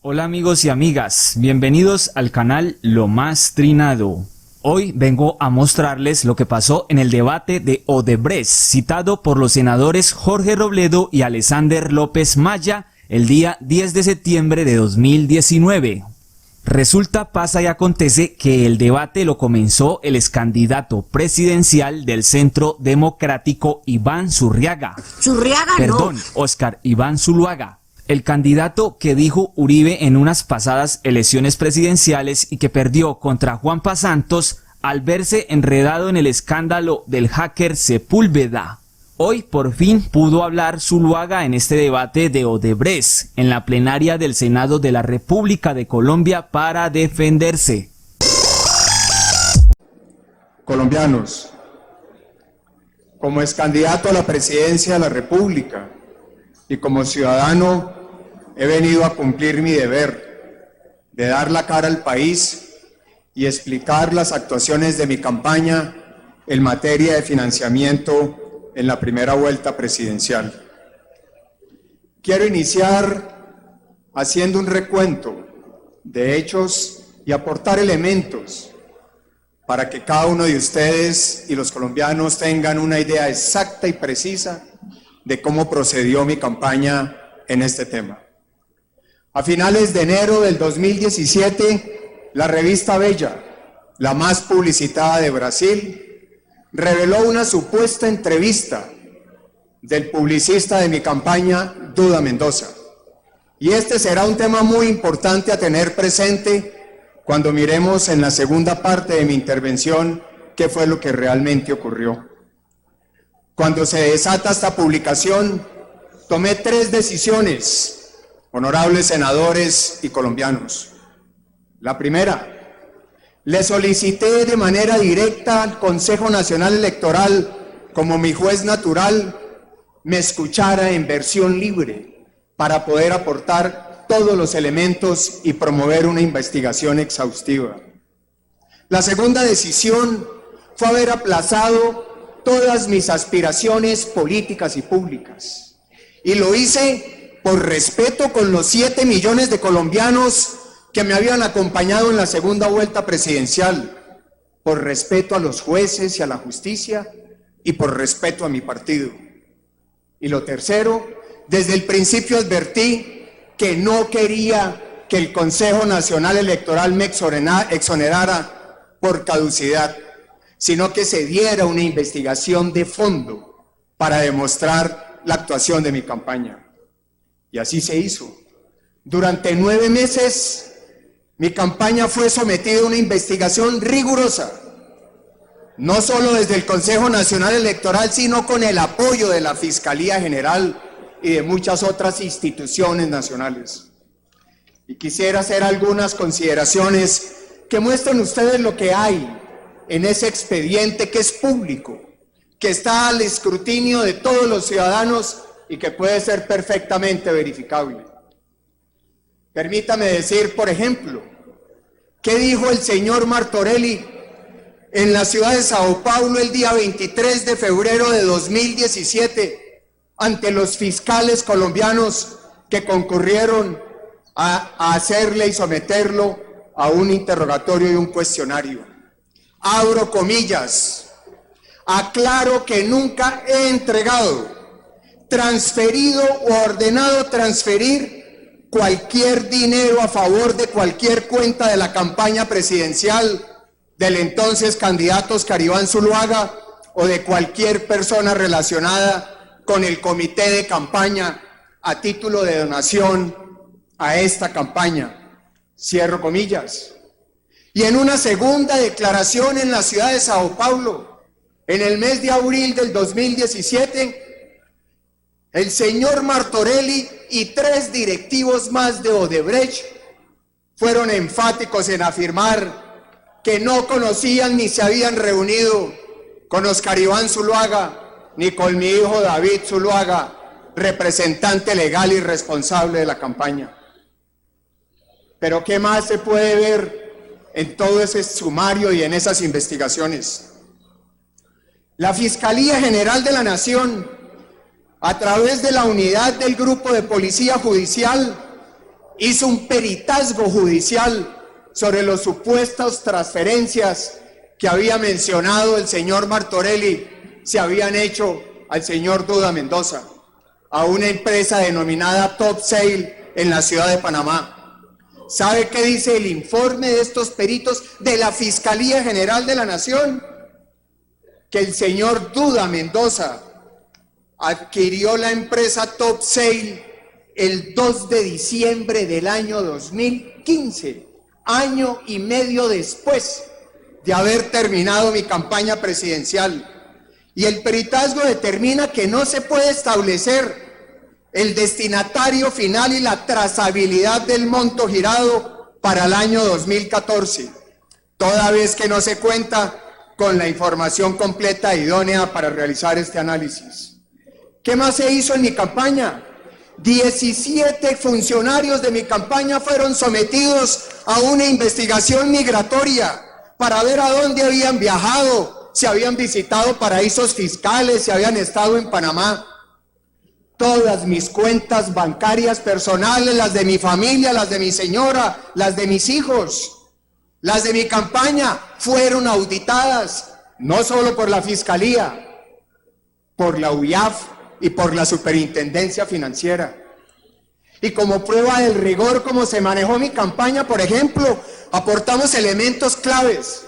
Hola amigos y amigas, bienvenidos al canal Lo Más Trinado. Hoy vengo a mostrarles lo que pasó en el debate de Odebrecht, citado por los senadores Jorge Robledo y Alexander López Maya el día 10 de septiembre de 2019. Resulta, pasa y acontece que el debate lo comenzó el excandidato presidencial del Centro Democrático Iván Zurriaga. Perdón, Óscar Iván Zuluaga. El candidato que dijo Uribe en unas pasadas elecciones presidenciales y que perdió contra Juanpa Santos al verse enredado en el escándalo del hacker Sepúlveda. Hoy por fin pudo hablar Zuluaga en este debate de Odebrecht en la plenaria del Senado de la República de Colombia para defenderse. Colombianos, como excandidato a la presidencia de la República y como ciudadano, he venido a cumplir mi deber de dar la cara al país y explicar las actuaciones de mi campaña en materia de financiamiento en la primera vuelta presidencial. Quiero iniciar haciendo un recuento de hechos y aportar elementos para que cada uno de ustedes y los colombianos tengan una idea exacta y precisa de cómo procedió mi campaña en este tema. A finales de enero del 2017, la revista Bella, la más publicitada de Brasil, reveló una supuesta entrevista del publicista de mi campaña, Duda Mendoza. Y este será un tema muy importante a tener presente cuando miremos en la segunda parte de mi intervención qué fue lo que realmente ocurrió. Cuando se desata esta publicación, tomé 3 decisiones, honorables senadores y colombianos. La primera, le solicité de manera directa al Consejo Nacional Electoral, como mi juez natural, me escuchara en versión libre para poder aportar todos los elementos y promover una investigación exhaustiva. La segunda decisión fue haber aplazado todas mis aspiraciones políticas y públicas. Y lo hice por respeto con los 7 millones de colombianos que me habían acompañado en la segunda vuelta presidencial, por respeto a los jueces y a la justicia y por respeto a mi partido. Y lo tercero, desde el principio advertí que no quería que el Consejo Nacional Electoral me exonerara por caducidad, sino que se diera una investigación de fondo para demostrar la actuación de mi campaña. Y así se hizo. Durante 9 meses, mi campaña fue sometida a una investigación rigurosa, no solo desde el Consejo Nacional Electoral, sino con el apoyo de la Fiscalía General y de muchas otras instituciones nacionales. Y quisiera hacer algunas consideraciones que muestren ustedes lo que hay en ese expediente que es público, que está al escrutinio de todos los ciudadanos y que puede ser perfectamente verificable. Permítame decir, por ejemplo, ¿qué dijo el señor Martorelli en la ciudad de Sao Paulo el día 23 de febrero de 2017 ante los fiscales colombianos que concurrieron a hacerle y someterlo a un interrogatorio y un cuestionario? Abro comillas: aclaro que nunca he entregado, transferido o ordenado transferir cualquier dinero a favor de cualquier cuenta de la campaña presidencial del entonces candidato Óscar Iván Zuluaga o de cualquier persona relacionada con el comité de campaña a título de donación a esta campaña. Cierro comillas. Y en una segunda declaración en la ciudad de Sao Paulo, en el mes de abril del 2017, el señor Martorelli y 3 directivos más de Odebrecht fueron enfáticos en afirmar que no conocían ni se habían reunido con Óscar Iván Zuluaga ni con mi hijo David Zuluaga, representante legal y responsable de la campaña. Pero ¿qué más se puede ver en todo ese sumario y en esas investigaciones? La Fiscalía General de la Nación, a través de la unidad del Grupo de Policía Judicial, hizo un peritazgo judicial sobre las supuestas transferencias que había mencionado el señor Martorelli se habían hecho al señor Duda Mendoza, a una empresa denominada Top Sail en la ciudad de Panamá. ¿Sabe qué dice el informe de estos peritos de la Fiscalía General de la Nación? Que el señor Duda Mendoza adquirió la empresa Top Sail el 2 de diciembre del año 2015, año y medio después de haber terminado mi campaña presidencial. Y el peritazgo determina que no se puede establecer el destinatario final y la trazabilidad del monto girado para el año 2014, toda vez que no se cuenta con la información completa e idónea para realizar este análisis. ¿Qué más se hizo en mi campaña? 17 funcionarios de mi campaña fueron sometidos a una investigación migratoria para ver a dónde habían viajado, si habían visitado paraísos fiscales, si habían estado en Panamá. Todas mis cuentas bancarias personales, las de mi familia, las de mi señora, las de mis hijos, las de mi campaña, fueron auditadas, no solo por la Fiscalía, por la UIAF y por la Superintendencia Financiera. Y como prueba del rigor como se manejó mi campaña, por ejemplo, aportamos elementos claves,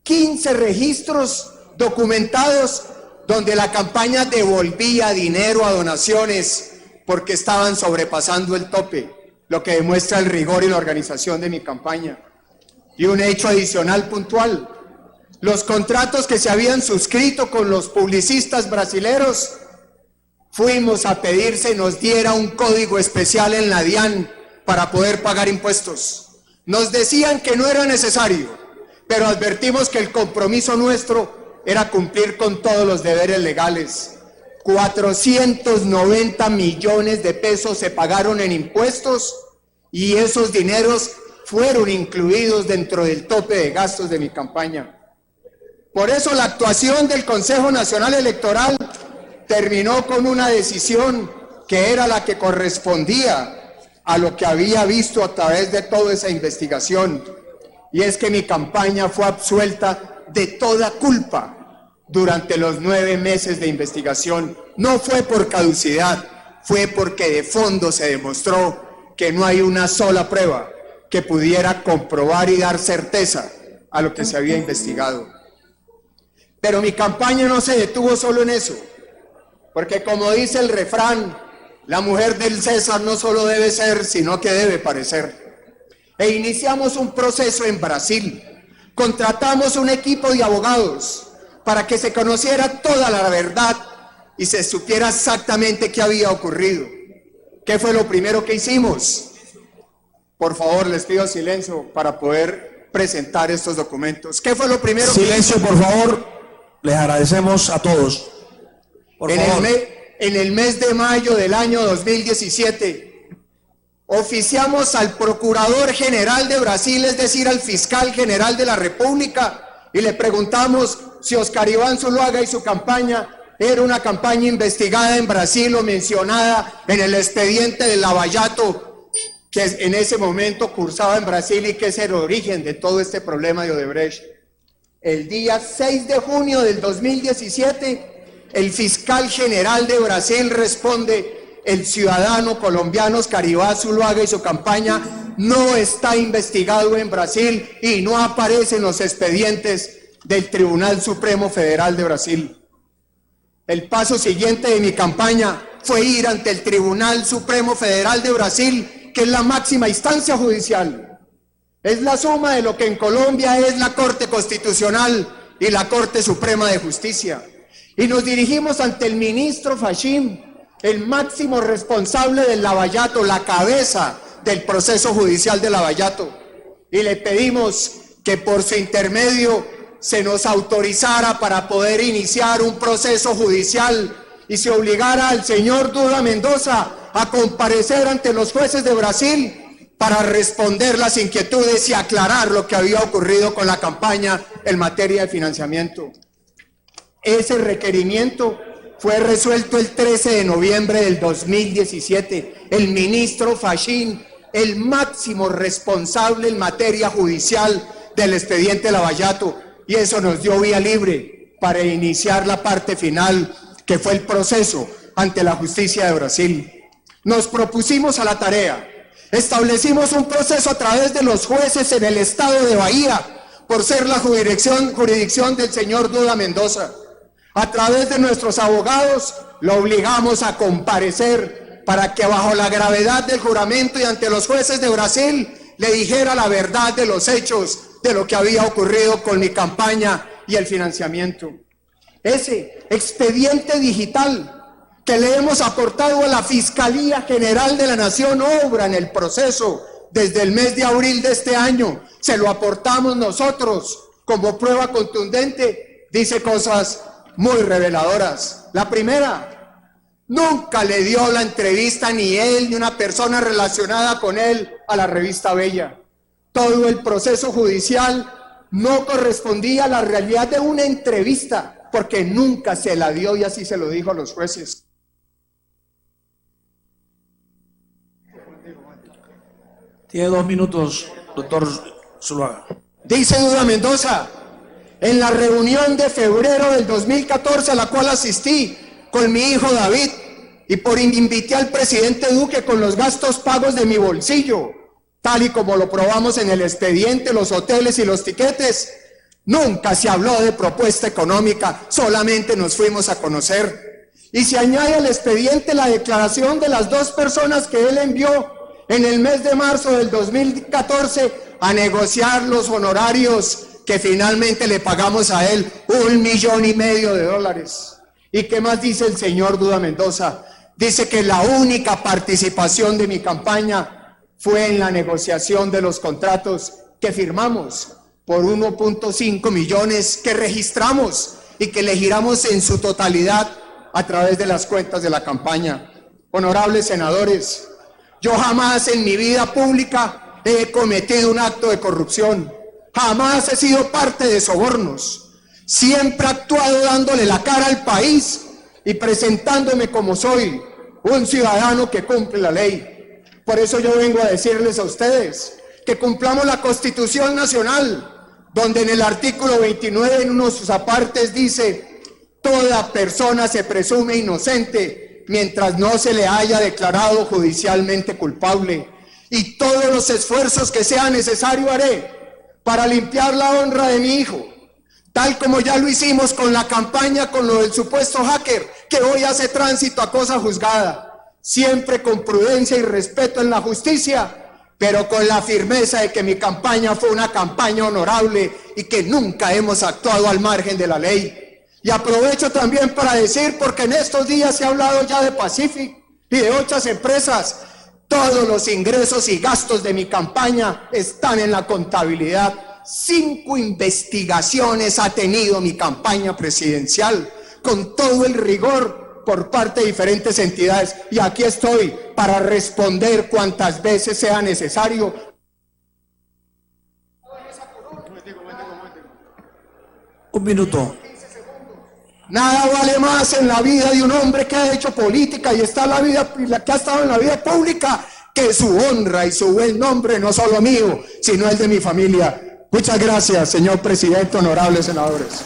15 registros documentados donde la campaña devolvía dinero a donaciones porque estaban sobrepasando el tope, lo que demuestra el rigor y la organización de mi campaña. Y un hecho adicional puntual, los contratos que se habían suscrito con los publicistas brasileros, fuimos a pedir se nos diera un código especial en la DIAN para poder pagar impuestos. Nos decían que no era necesario, pero advertimos que el compromiso nuestro era cumplir con todos los deberes legales. 490 millones de pesos se pagaron en impuestos y esos dineros fueron incluidos dentro del tope de gastos de mi campaña. Por eso la actuación del Consejo Nacional Electoral terminó con una decisión que era la que correspondía a lo que había visto a través de toda esa investigación, y es que mi campaña fue absuelta de toda culpa durante los 9 meses de investigación. No fue por caducidad, fue porque de fondo se demostró que no hay una sola prueba que pudiera comprobar y dar certeza a lo que se había investigado. Pero mi campaña no se detuvo solo en eso, porque como dice el refrán, la mujer del César no solo debe ser, sino que debe parecer. E iniciamos un proceso en Brasil, contratamos un equipo de abogados para que se conociera toda la verdad y se supiera exactamente qué había ocurrido. ¿Qué fue lo primero que hicimos? Por favor, les pido silencio para poder presentar estos documentos. ¿Qué fue lo primero que hicimos? Silencio, por favor. Les agradecemos a todos. Por favor. En el mes de mayo del año 2017, oficiamos al Procurador General de Brasil, es decir, al Fiscal General de la República, y le preguntamos si Oscar Iván Zuluaga y su campaña era una campaña investigada en Brasil o mencionada en el expediente de Lava Jato, que en ese momento cursaba en Brasil y que es el origen de todo este problema de Odebrecht. El día 6 de junio del 2017, el Fiscal General de Brasil responde: el ciudadano colombiano Oscar Iván Zuluaga y su campaña no está investigado en Brasil y no aparece en los expedientes del Tribunal Supremo Federal de Brasil. El paso siguiente de mi campaña fue ir ante el Tribunal Supremo Federal de Brasil, que es la máxima instancia judicial. Es la suma de lo que en Colombia es la Corte Constitucional y la Corte Suprema de Justicia. Y nos dirigimos ante el ministro Fachín, el máximo responsable del Lava Jato, la cabeza del proceso judicial de Lava Jato, y le pedimos que por su intermedio se nos autorizara para poder iniciar un proceso judicial y se obligara al señor Duda Mendoza a comparecer ante los jueces de Brasil para responder las inquietudes y aclarar lo que había ocurrido con la campaña en materia de financiamiento. Ese requerimiento fue resuelto el 13 de noviembre del 2017. El ministro Fachín el máximo responsable en materia judicial del expediente Lavallato, y eso nos dio vía libre para iniciar la parte final, que fue el proceso ante la justicia de Brasil. Nos propusimos a la tarea, establecimos un proceso a través de los jueces en el estado de Bahía, por ser la jurisdicción del señor Duda Mendoza. A través de nuestros abogados lo obligamos a comparecer para que bajo la gravedad del juramento y ante los jueces de Brasil le dijera la verdad de los hechos de lo que había ocurrido con mi campaña y el financiamiento. Ese expediente digital que le hemos aportado a la Fiscalía General de la Nación obra en el proceso desde el mes de abril de este año. Se lo aportamos nosotros como prueba contundente. Dice cosas muy reveladoras. La primera, nunca le dio la entrevista ni él ni una persona relacionada con él a la revista Bella. Todo el proceso judicial no correspondía a la realidad de una entrevista, porque nunca se la dio, y así se lo dijo a los jueces. Tiene 2 minutos, doctor Zuluaga. Dice Duda Mendoza, en la reunión de febrero del 2014 a la cual asistí con mi hijo David, y por invité al presidente Duque con los gastos pagos de mi bolsillo, tal y como lo probamos en el expediente, los hoteles y los tiquetes, nunca se habló de propuesta económica, solamente nos fuimos a conocer. Y se añade al expediente la declaración de las 2 personas que él envió en el mes de marzo del 2014 a negociar los honorarios que finalmente le pagamos a él, $1,5 millones. ¿Y qué más dice el señor Duda Mendoza? Dice que la única participación de mi campaña fue en la negociación de los contratos que firmamos por 1.5 millones que registramos y que le giramos en su totalidad a través de las cuentas de la campaña. Honorables senadores, yo jamás en mi vida pública he cometido un acto de corrupción, jamás he sido parte de sobornos, siempre he actuado dándole la cara al país y presentándome como soy, un ciudadano que cumple la ley. Por eso yo vengo a decirles a ustedes que cumplamos la Constitución Nacional, donde en el artículo 29 en uno de sus apartes dice: toda persona se presume inocente mientras no se le haya declarado judicialmente culpable, y todos los esfuerzos que sea necesario haré para limpiar la honra de mi hijo, tal como ya lo hicimos con la campaña con lo del supuesto hacker que hoy hace tránsito a cosa juzgada, siempre con prudencia y respeto en la justicia, pero con la firmeza de que mi campaña fue una campaña honorable y que nunca hemos actuado al margen de la ley. Y aprovecho también para decir, porque en estos días se ha hablado ya de Pacific y de otras empresas, todos los ingresos y gastos de mi campaña están en la contabilidad. 5 investigaciones ha tenido mi campaña presidencial, con todo el rigor por parte de diferentes entidades, y aquí estoy para responder cuantas veces sea necesario. Un minuto. Nada vale más en la vida de un hombre que ha hecho política y está en la vida, que ha estado en la vida pública, que su honra y su buen nombre, no solo mío, sino el de mi familia. Muchas gracias, señor presidente, honorables senadores.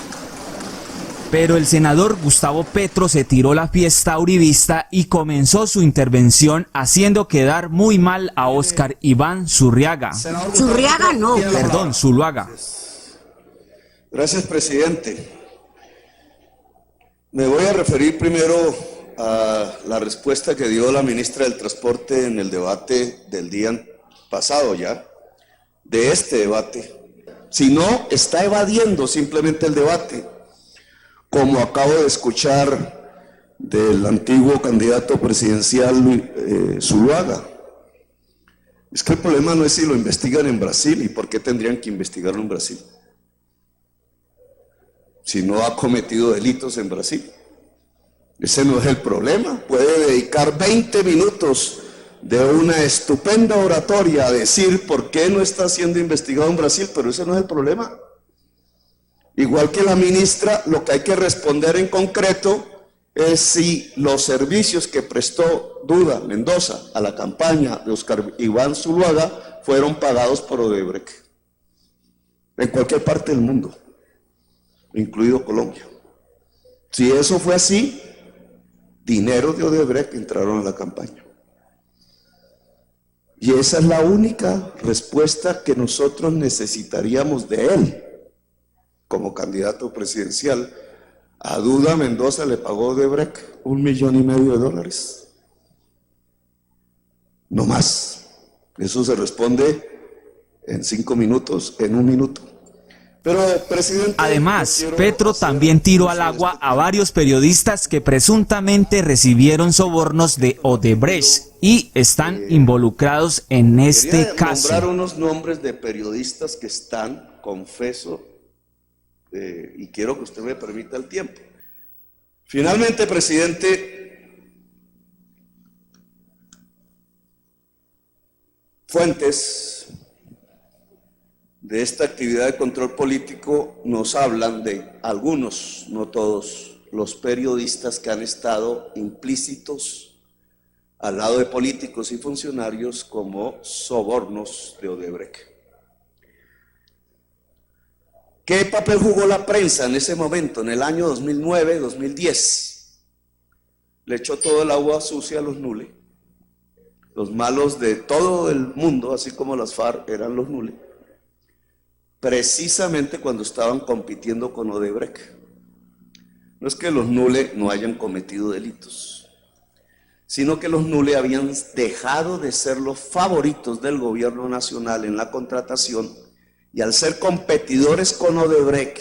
Pero el senador Gustavo Petro se tiró la fiesta uribista y comenzó su intervención haciendo quedar muy mal a Óscar Iván Zurriaga. Zurriaga no. Perdón, Zuluaga. Gracias, presidente. Me voy a referir primero a la respuesta que dio la ministra del Transporte en el debate del día pasado ya, de este debate. Si no, está evadiendo simplemente el debate, como acabo de escuchar del antiguo candidato presidencial Zuluaga. Es que el problema no es si lo investigan en Brasil y por qué tendrían que investigarlo en Brasil, si no ha cometido delitos en Brasil. Ese no es el problema. Puede dedicar 20 minutos de una estupenda oratoria a decir por qué no está siendo investigado en Brasil, pero ese no es el problema. Igual que la ministra, lo que hay que responder en concreto es si los servicios que prestó Duda Mendoza a la campaña de Oscar Iván Zuluaga fueron pagados por Odebrecht en cualquier parte del mundo, incluido Colombia. Si eso fue así, dinero de Odebrecht entraron a la campaña. Y esa es la única respuesta que nosotros necesitaríamos de él como candidato presidencial. A Duda Mendoza le pagó Odebrecht $1,5 millones. No más. Eso se responde en 5 minutos, en 1 minuto. Pero, presidente, además, Petro también tiró al agua a varios periodistas que presuntamente recibieron sobornos de Odebrecht y están involucrados en este caso. Nombrar unos nombres de periodistas que están, confeso, y quiero que usted me permita el tiempo. Finalmente, presidente, fuentes de esta actividad de control político nos hablan de algunos, no todos, los periodistas que han estado implícitos al lado de políticos y funcionarios como sobornos de Odebrecht. ¿Qué papel jugó la prensa en ese momento, en el año 2009, 2010? Le echó todo el agua sucia a los nules. Los malos de todo el mundo, así como las FARC, eran los nules. Precisamente cuando estaban compitiendo con Odebrecht. No es que los nules no hayan cometido delitos, sino que los nules habían dejado de ser los favoritos del gobierno nacional en la contratación, y al ser competidores con Odebrecht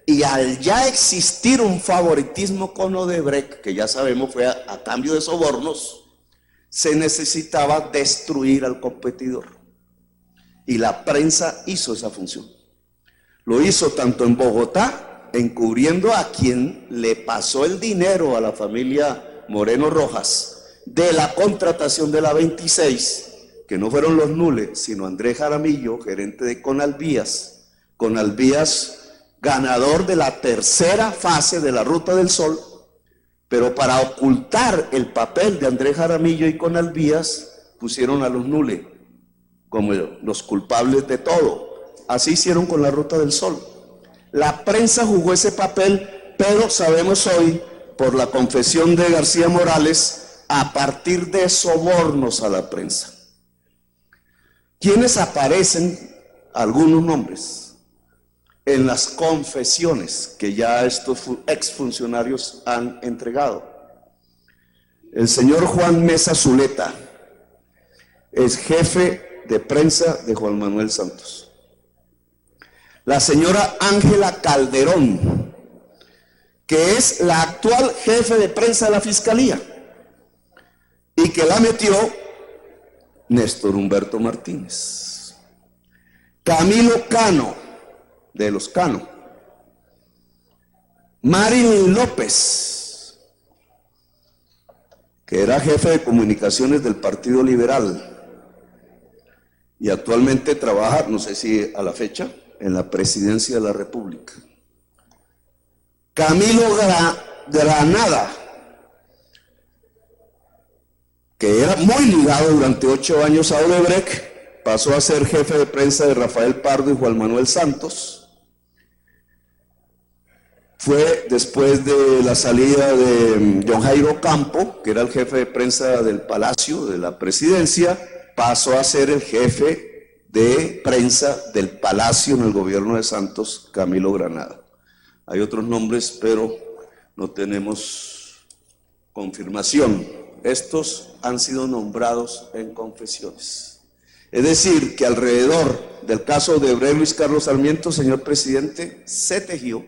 y al ya existir un favoritismo con Odebrecht, que ya sabemos fue a cambio de sobornos, se necesitaba destruir al competidor. Y la prensa hizo esa función. Lo hizo tanto en Bogotá, encubriendo a quien le pasó el dinero a la familia Moreno Rojas de la contratación de la 26, que no fueron los nules, sino Andrés Jaramillo, gerente de Conalvías. Conalvías, ganador de la tercera fase de la Ruta del Sol, pero para ocultar el papel de Andrés Jaramillo y Conalvías, pusieron a los nules como los culpables de todo. Así hicieron con la Ruta del Sol. La prensa jugó ese papel, pero sabemos hoy, por la confesión de García Morales, a partir de sobornos a la prensa. ¿Quiénes aparecen? Algunos nombres en las confesiones que ya estos exfuncionarios han entregado. El señor Juan Mesa Zuleta es jefe de prensa de Juan Manuel Santos. La señora Ángela Calderón, que es la actual jefe de prensa de la Fiscalía y que la metió Néstor Humberto Martínez. Camilo Cano, de los Cano. Marilyn López, que era jefe de comunicaciones del Partido Liberal y actualmente trabaja, no sé si a la fecha, en la Presidencia de la República. Camilo Granada, que era muy ligado durante 8 años a Odebrecht, pasó a ser jefe de prensa de Rafael Pardo y Juan Manuel Santos. Fue después de la salida de John Jairo Campo, que era el jefe de prensa del Palacio, de la Presidencia, pasó a ser el jefe de prensa del Palacio en el gobierno de Santos, Camilo Granada. Hay otros nombres, pero no tenemos confirmación. Estos han sido nombrados en confesiones. Es decir, que alrededor del caso de Luis Carlos Sarmiento, señor presidente, se tejió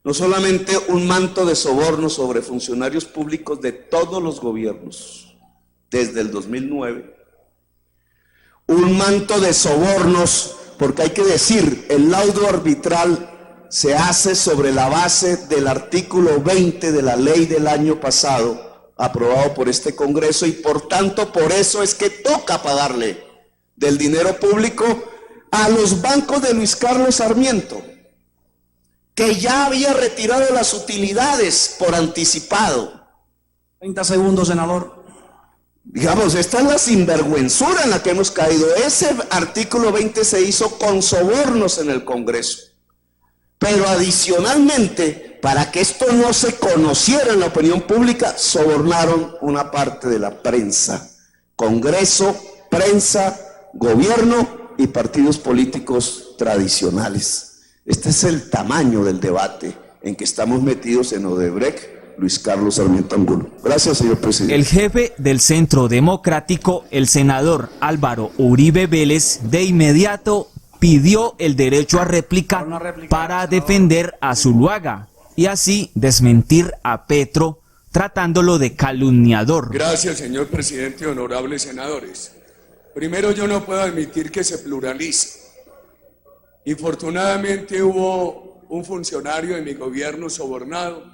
no solamente un manto de soborno sobre funcionarios públicos de todos los gobiernos, desde el 2009, un manto de sobornos, porque hay que decir, el laudo arbitral se hace sobre la base del artículo 20 de la ley del año pasado, aprobado por este Congreso, y por tanto, por eso es que toca pagarle del dinero público a los bancos de Luis Carlos Sarmiento, que ya había retirado las utilidades por anticipado. 30 segundos, senador. Digamos, esta es la sinvergüenzura en la que hemos caído. Ese artículo 20 se hizo con sobornos en el Congreso. Pero adicionalmente, para que esto no se conociera en la opinión pública, sobornaron una parte de la prensa. Congreso, prensa, gobierno y partidos políticos tradicionales. Este es el tamaño del debate en que estamos metidos en Odebrecht. Luis Carlos Sarmiento Angulo. Gracias, señor presidente. El jefe del Centro Democrático, el senador Álvaro Uribe Vélez, de inmediato pidió el derecho a réplica para defender a Zuluaga y así desmentir a Petro, tratándolo de calumniador. Gracias, señor presidente y honorables senadores. Primero, yo no puedo admitir que se pluralice. Infortunadamente hubo un funcionario de mi gobierno sobornado.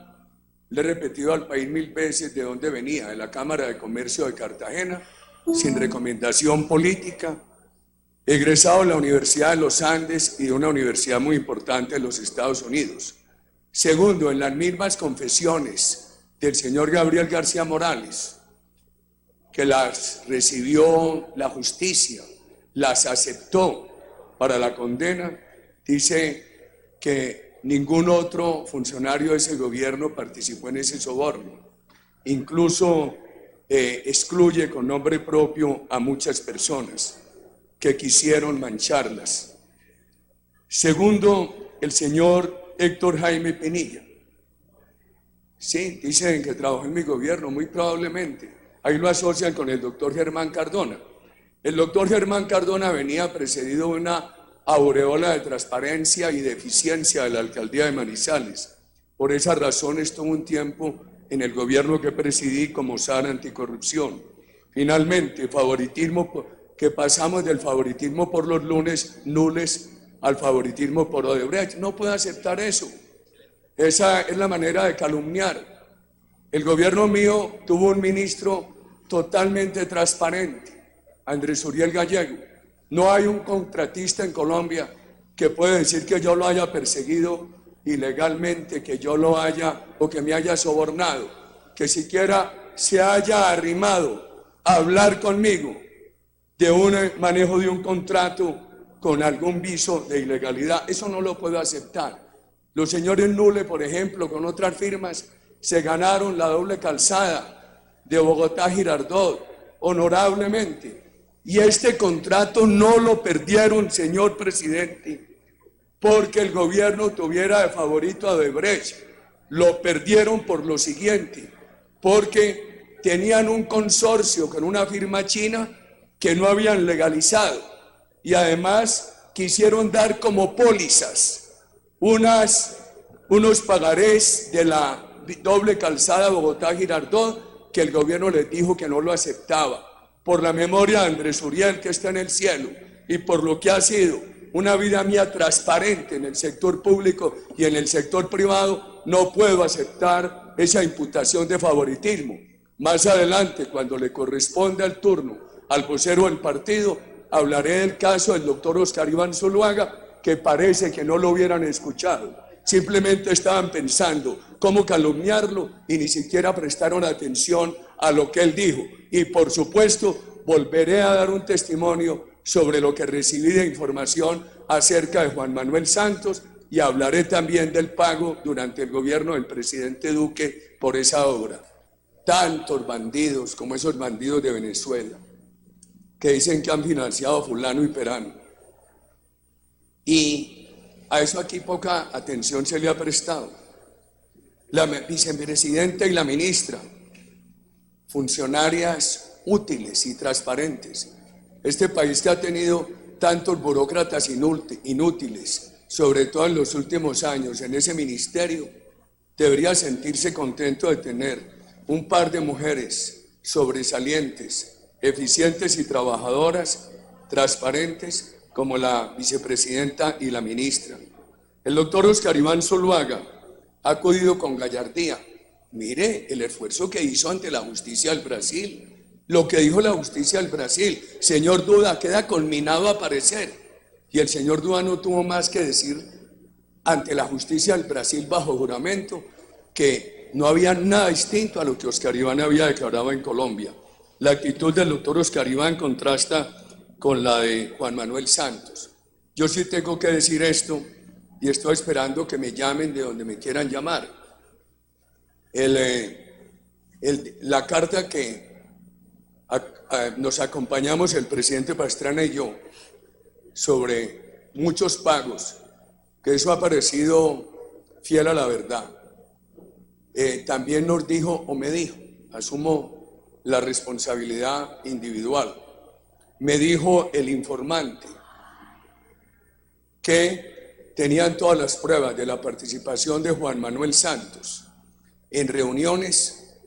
Le he repetido al país 1000 veces de dónde venía, de la Cámara de Comercio de Cartagena, sin recomendación política, egresado de la Universidad de los Andes y de una universidad muy importante de los Estados Unidos. Segundo, en las mismas confesiones del señor Gabriel García Morales, que las recibió la justicia, las aceptó para la condena, dice que ningún otro funcionario de ese gobierno participó en ese soborno. Incluso excluye con nombre propio a muchas personas que quisieron mancharlas. Segundo, el señor Héctor Jaime Pinilla. Sí, dicen que trabajó en mi gobierno, muy probablemente. Ahí lo asocian con el doctor Germán Cardona. El doctor Germán Cardona venía precedido de una aureola de transparencia y de eficiencia de la alcaldía de Manizales. Por esa razón estuvo un tiempo en el gobierno que presidí como SAR anticorrupción. Finalmente, favoritismo, que pasamos del favoritismo por los nules al favoritismo por Odebrecht. No puedo aceptar eso. Esa es la manera de calumniar. El gobierno mío tuvo un ministro totalmente transparente, Andrés Uriel Gallego. No hay un contratista en Colombia que pueda decir que yo lo haya perseguido ilegalmente, que yo lo haya o que me haya sobornado, que siquiera se haya arrimado a hablar conmigo de un manejo de un contrato con algún viso de ilegalidad. Eso no lo puedo aceptar. Los señores Nule, por ejemplo, con otras firmas, se ganaron la doble calzada de Bogotá-Girardot honorablemente. Y este contrato no lo perdieron, señor presidente, porque el gobierno tuviera de favorito a Odebrecht. Lo perdieron por lo siguiente, porque tenían un consorcio con una firma china que no habían legalizado y además quisieron dar como pólizas unos pagarés de la doble calzada Bogotá-Girardot que el gobierno les dijo que no lo aceptaba. Por la memoria de Andrés Uriel, que está en el cielo, y por lo que ha sido una vida mía transparente en el sector público y en el sector privado, no puedo aceptar esa imputación de favoritismo. Más adelante, cuando le corresponda el turno al vocero del partido, hablaré del caso del doctor Oscar Iván Zuluaga, que parece que no lo hubieran escuchado. Simplemente estaban pensando cómo calumniarlo y ni siquiera prestaron atención a lo que él dijo. Y por supuesto, volveré a dar un testimonio sobre lo que recibí de información acerca de Juan Manuel Santos y hablaré también del pago durante el gobierno del presidente Duque por esa obra. Tantos bandidos como esos bandidos de Venezuela que dicen que han financiado a fulano y perano. Y a eso aquí poca atención se le ha prestado. La vicepresidenta y la ministra, funcionarias útiles y transparentes. Este país que ha tenido tantos burócratas inútiles, sobre todo en los últimos años, en ese ministerio, debería sentirse contento de tener un par de mujeres sobresalientes, eficientes y trabajadoras, transparentes, como la vicepresidenta y la ministra. El doctor Oscar Iván Zuluaga ha acudido con gallardía. Mire el esfuerzo que hizo ante la justicia del Brasil, lo que dijo la justicia del Brasil. Señor Duda, queda conminado a aparecer. Y el señor Duda no tuvo más que decir ante la justicia del Brasil bajo juramento que no había nada distinto a lo que Oscar Iván había declarado en Colombia. La actitud del doctor Oscar Iván contrasta con la de Juan Manuel Santos. Yo sí tengo que decir esto y estoy esperando que me llamen de donde me quieran llamar. La carta que nos acompañamos el presidente Pastrana y yo sobre muchos pagos, que eso ha parecido fiel a la verdad. También nos dijo o me dijo, asumo la responsabilidad individual, me dijo el informante que tenían todas las pruebas de la participación de Juan Manuel Santos en reuniones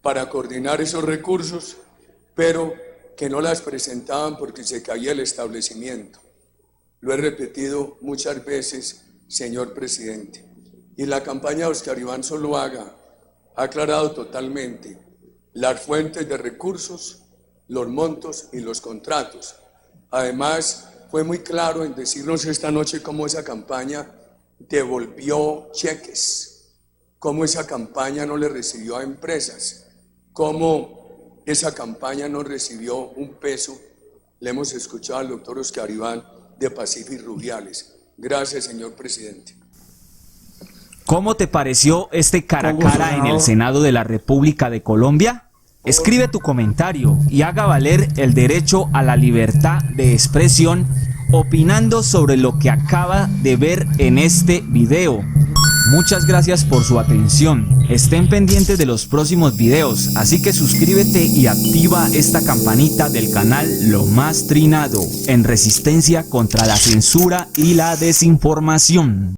para coordinar esos recursos, pero que no las presentaban porque se caía el establecimiento. Lo he repetido muchas veces, señor presidente. Y la campaña de Oscar Iván Zuluaga ha aclarado totalmente las fuentes de recursos, los montos y los contratos. Además, fue muy claro en decirnos esta noche cómo esa campaña devolvió cheques, cómo esa campaña no le recibió a empresas, cómo esa campaña no recibió un peso. Le hemos escuchado al doctor Oscar Iván de Pacífico Rubiales. Gracias, señor presidente. ¿Cómo te pareció este cara a cara en el Senado de la República de Colombia? Escribe tu comentario y haga valer el derecho a la libertad de expresión opinando sobre lo que acaba de ver en este video. Muchas gracias por su atención. Estén pendientes de los próximos videos, así que suscríbete y activa esta campanita del canal Lo Más Trinado, en resistencia contra la censura y la desinformación.